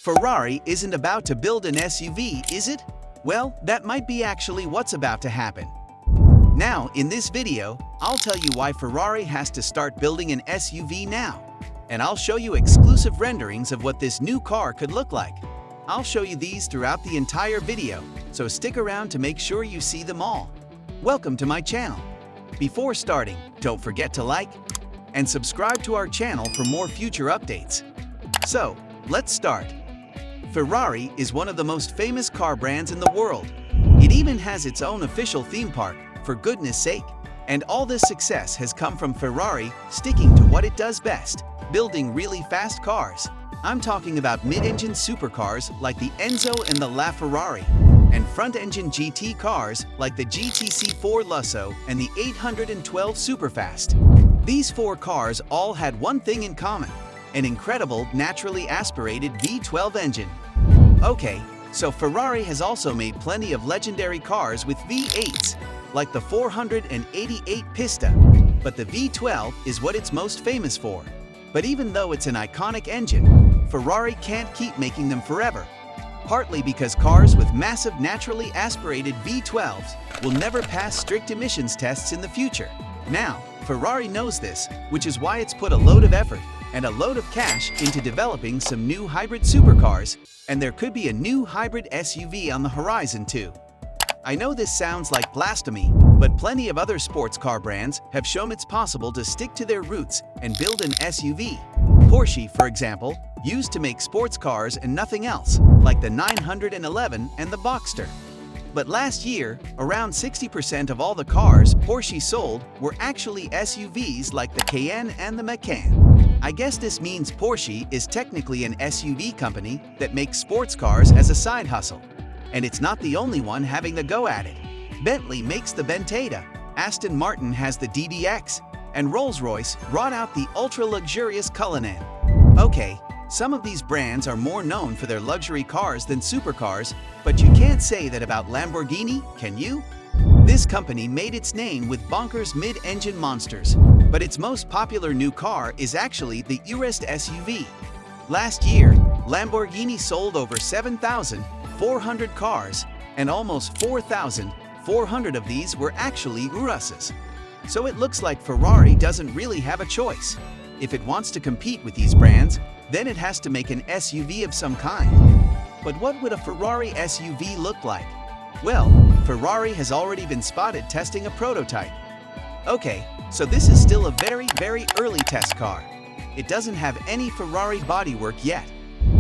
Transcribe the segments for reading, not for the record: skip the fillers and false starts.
Ferrari isn't about to build an SUV, is it? Well, that might be actually what's about to happen. Now, in this video, I'll tell you why Ferrari has to start building an SUV now. And I'll show you exclusive renderings of what this new car could look like. I'll show you these throughout the entire video, so stick around to make sure you see them all. Welcome to my channel. Before starting, don't forget to like and subscribe to our channel for more future updates. So, let's start. Ferrari is one of the most famous car brands in the world. It even has its own official theme park, for goodness sake. And all this success has come from Ferrari sticking to what it does best, building really fast cars. I'm talking about mid-engine supercars like the Enzo and the LaFerrari, and front-engine GT cars like the GTC4 Lusso and the 812 Superfast. These four cars all had one thing in common: an incredible, naturally aspirated V12 engine. Okay, so Ferrari has also made plenty of legendary cars with V8s, like the 488 Pista, but the V12 is what it's most famous for. But even though it's an iconic engine, Ferrari can't keep making them forever, partly because cars with massive naturally aspirated V12s will never pass strict emissions tests in the future. Now, Ferrari knows this, which is why it's put a load of effort and a load of cash into developing some new hybrid supercars, and there could be a new hybrid SUV on the horizon too. I know this sounds like blasphemy, but plenty of other sports car brands have shown it's possible to stick to their roots and build an SUV. Porsche, for example, used to make sports cars and nothing else, like the 911 and the Boxster. But last year, around 60% of all the cars Porsche sold were actually SUVs like the Cayenne and the Macan. I guess this means Porsche is technically an SUV company that makes sports cars as a side hustle. And it's not the only one having a go at it. Bentley makes the Bentayga, Aston Martin has the DBX, and Rolls-Royce brought out the ultra-luxurious Cullinan. Okay, some of these brands are more known for their luxury cars than supercars, but you can't say that about Lamborghini, can you? This company made its name with bonkers mid-engine monsters, but its most popular new car is actually the Urus SUV. Last year, Lamborghini sold over 7,400 cars, and almost 4,400 of these were actually Uruses. So it looks like Ferrari doesn't really have a choice. If it wants to compete with these brands, then it has to make an SUV of some kind. But what would a Ferrari SUV look like? Well, Ferrari has already been spotted testing a prototype. Okay, so this is still a very early test car. It doesn't have any Ferrari bodywork yet.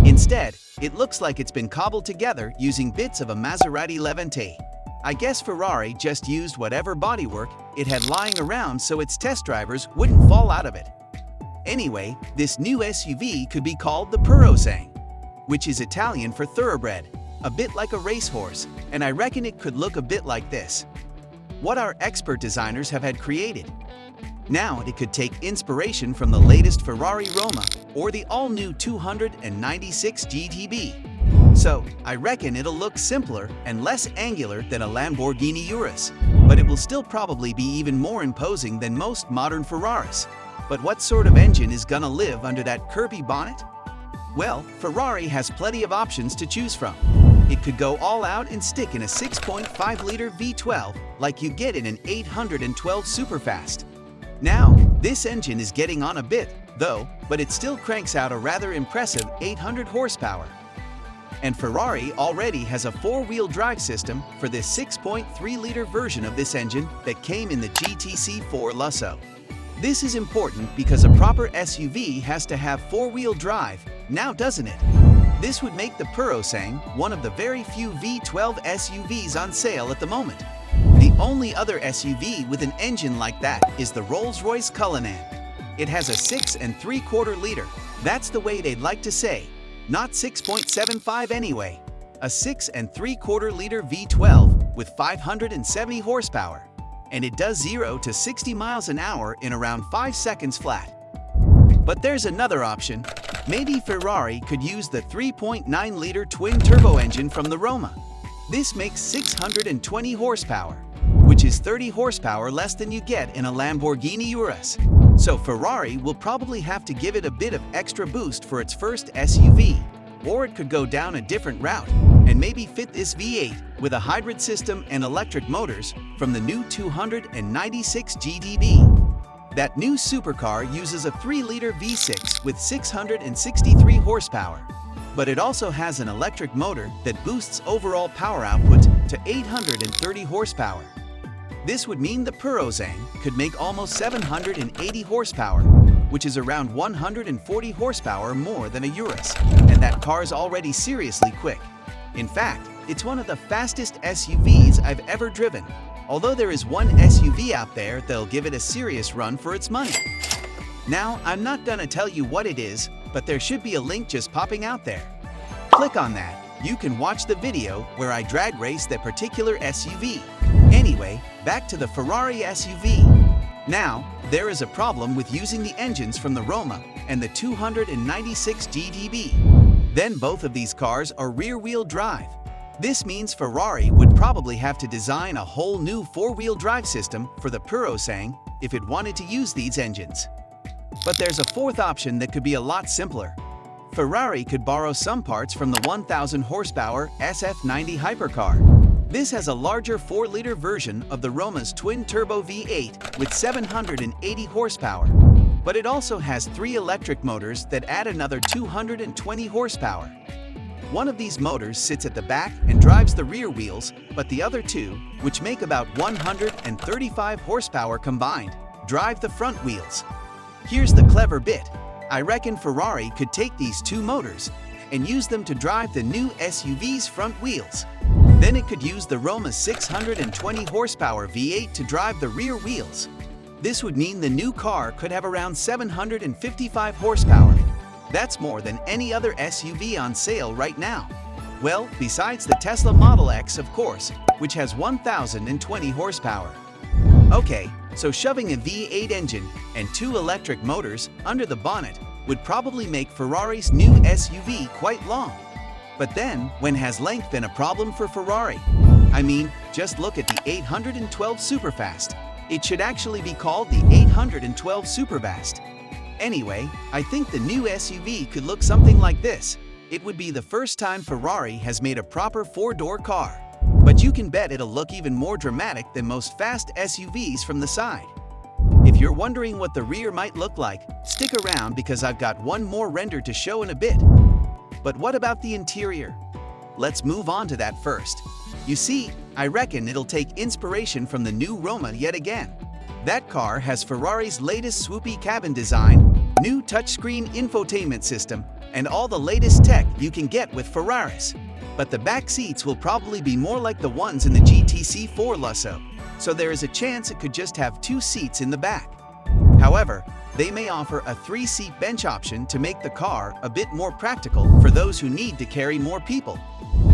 Instead, it looks like it's been cobbled together using bits of a Maserati Levante. I guess Ferrari just used whatever bodywork it had lying around so its test drivers wouldn't fall out of it. Anyway, this new SUV could be called the Powertrain, which is Italian for thoroughbred, a bit like a racehorse, and I reckon it could look a bit like this. What our expert designers have had created. Now it could take inspiration from the latest Ferrari Roma or the all-new 296 GTB. So, I reckon it'll look simpler and less angular than a Lamborghini Urus, but it will still probably be even more imposing than most modern Ferraris. But what sort of engine is gonna live under that curvy bonnet? Well, Ferrari has plenty of options to choose from. It could go all out and stick in a 6.5-liter V12 like you get in an 812 Superfast. Now, this engine is getting on a bit, though, but it still cranks out a rather impressive 800 horsepower. And Ferrari already has a four-wheel drive system for this 6.3-liter version of this engine that came in the GTC4 Lusso. This is important because a proper SUV has to have four-wheel drive, now doesn't it? This would make the Powertrain one of the very few V12 SUVs on sale at the moment. The only other SUV with an engine like that is the Rolls-Royce Cullinan. It has a 6.75-liter, that's the way they'd like to say, not 6.75 anyway. A 6.75-liter V12 with 570 horsepower. And it does 0 to 60 miles an hour in around 5 seconds flat. But there's another option. Maybe Ferrari could use the 3.9-liter twin-turbo engine from the Roma. This makes 620 horsepower, which is 30 horsepower less than you get in a Lamborghini Urus. So Ferrari will probably have to give it a bit of extra boost for its first SUV. or it could go down a different route and maybe fit this V8 with a hybrid system and electric motors from the new 296 GDB. That new supercar uses a 3-liter V6 with 663 horsepower, but it also has an electric motor that boosts overall power output to 830 horsepower. This would mean the Powertrain could make almost 780 horsepower, which is around 140 horsepower more than a Urus, and that car's already seriously quick. In fact, it's one of the fastest SUVs I've ever driven, although there is one SUV out there that'll give it a serious run for its money. Now, I'm not gonna tell you what it is, but there should be a link just popping out there. Click on that. You can watch the video where I drag race that particular SUV. Anyway, back to the Ferrari SUV. Now, there is a problem with using the engines from the Roma and the 296 GDB. Then both of these cars are rear-wheel drive. This means Ferrari would probably have to design a whole new 4-wheel drive system for the Powertrain if it wanted to use these engines. But there's a fourth option that could be a lot simpler. Ferrari could borrow some parts from the 1,000 horsepower SF90 hypercar. This has a larger 4-liter version of the Roma's twin-turbo V8 with 780 horsepower, but it also has 3 electric motors that add another 220 horsepower. One of these motors sits at the back and drives the rear wheels, but the other 2, which make about 135 horsepower combined, drive the front wheels. Here's the clever bit. I reckon Ferrari could take these 2 motors and use them to drive the new SUV's front wheels. Then it could use the Roma's 620 horsepower V8 to drive the rear wheels. This would mean the new car could have around 755 horsepower. That's more than any other SUV on sale right now. Well, besides the Tesla Model X, of course, which has 1,020 horsepower. Okay, so shoving a V8 engine and 2 electric motors under the bonnet would probably make Ferrari's new SUV quite long. But then, when has length been a problem for Ferrari? I mean, just look at the 812 Superfast. It should actually be called the 812 Superfast. Anyway, I think the new SUV could look something like this. It would be the first time Ferrari has made a proper 4-door car. But you can bet it'll look even more dramatic than most fast SUVs from the side. If you're wondering what the rear might look like, stick around because I've got one more render to show in a bit. But what about the interior? Let's move on to that first. You see, I reckon it'll take inspiration from the new Roma yet again. That car has Ferrari's latest swoopy cabin design, new touchscreen infotainment system, and all the latest tech you can get with Ferraris. But the back seats will probably be more like the ones in the GTC4 Lusso, so there is a chance it could just have 2 seats in the back. However, they may offer a 3-seat bench option to make the car a bit more practical for those who need to carry more people.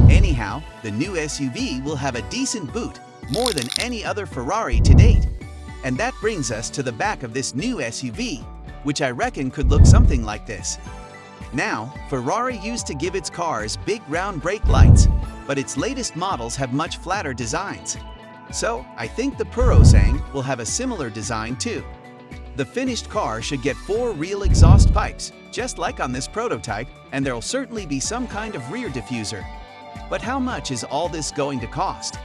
Anyhow, the new SUV will have a decent boot, more than any other Ferrari to date. And that brings us to the back of this new SUV, which I reckon could look something like this. Now, Ferrari used to give its cars big round brake lights, but its latest models have much flatter designs. So, I think the Powertrain will have a similar design too. The finished car should get 4 real exhaust pipes, just like on this prototype, and there'll certainly be some kind of rear diffuser. But how much is all this going to cost?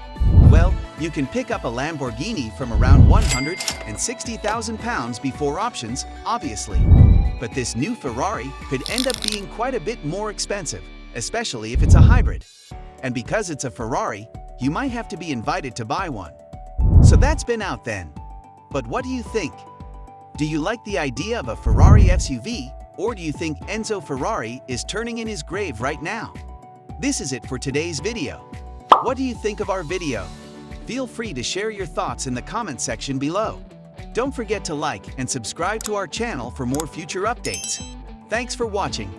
Well, you can pick up a Lamborghini from around £160,000 before options, obviously. But this new Ferrari could end up being quite a bit more expensive, especially if it's a hybrid. And because it's a Ferrari, you might have to be invited to buy one. So that's been out then. But what do you think? Do you like the idea of a Ferrari SUV, or do you think Enzo Ferrari is turning in his grave right now? This is it for today's video. What do you think of our video? Feel free to share your thoughts in the comment section below. Don't forget to like and subscribe to our channel for more future updates. Thanks for watching.